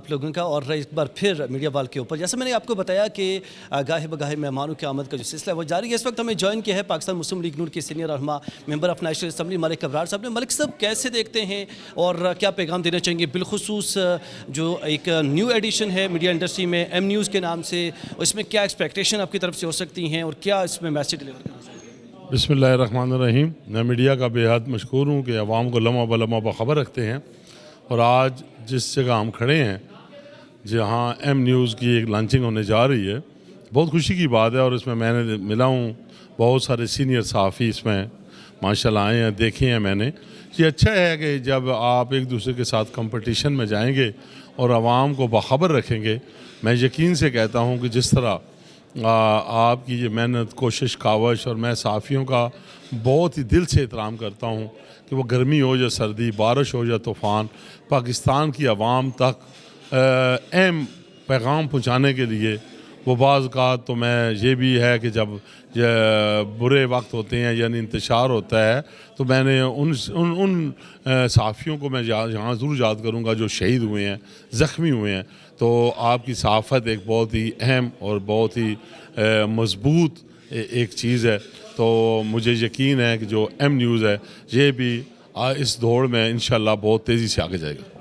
آپ لوگوں کا، اور ایک بار پھر میڈیا وال کے اوپر جیسے میں نے آپ کو بتایا کہ گاہے بگاہے مہمانوں کی آمد کا جو سلسلہ ہے وہ جاری ہے۔ اس وقت ہمیں جوائن کیا ہے پاکستان مسلم لیگ نون کے سینئر رہنما ممبر آف نیشنل اسمبلی ملک ابرار صاحب نے۔ ملک صاحب کیسے دیکھتے ہیں اور کیا پیغام دینا چاہیں گے بالخصوص جو ایک نیو ایڈیشن ہے میڈیا انڈسٹری میں ایم نیوز کے نام سے، اس میں کیا ایکسپیکٹیشن آپ کی طرف سے ہو سکتی ہیں اور کیا اس میں میسیج ڈلیور کرنا چاہیں گے؟ بسم اللہ الرحمن الرحیم۔ میں میڈیا کا بے حد مشکور ہوں کہ عوام کو لمحہ بلمحہ باخبر رکھتے ہیں، اور آج جس جگہ ہم کھڑے ہیں جہاں ایم نیوز کی ایک لانچنگ ہونے جا رہی ہے، بہت خوشی کی بات ہے۔ اور اس میں نے ملا ہوں بہت سارے سینئر صحافی اس میں ماشاءاللہ آئے ہیں، دیکھے ہیں میں نے۔ یہ اچھا ہے کہ جب آپ ایک دوسرے کے ساتھ کمپٹیشن میں جائیں گے اور عوام کو باخبر رکھیں گے، میں یقین سے کہتا ہوں کہ جس طرح آپ کی یہ محنت، کوشش، کاوش، اور میں صحافیوں کا بہت ہی دل سے احترام کرتا ہوں کہ وہ گرمی ہو یا سردی، بارش ہو یا طوفان، پاکستان کی عوام تک اہم پیغام پہنچانے کے لیے وہ بعض اوقات تو میں یہ بھی ہے کہ جب برے وقت ہوتے ہیں یعنی انتشار ہوتا ہے تو میں نے ان صحافیوں کو میں یہاں ضرور یاد کروں گا جو شہید ہوئے ہیں، زخمی ہوئے ہیں۔ تو آپ کی صحافت ایک بہت ہی اہم اور بہت ہی مضبوط ایک چیز ہے۔ تو مجھے یقین ہے کہ جو ایم نیوز ہے یہ بھی اس دوڑ میں انشاءاللہ بہت تیزی سے آگے جائے گا۔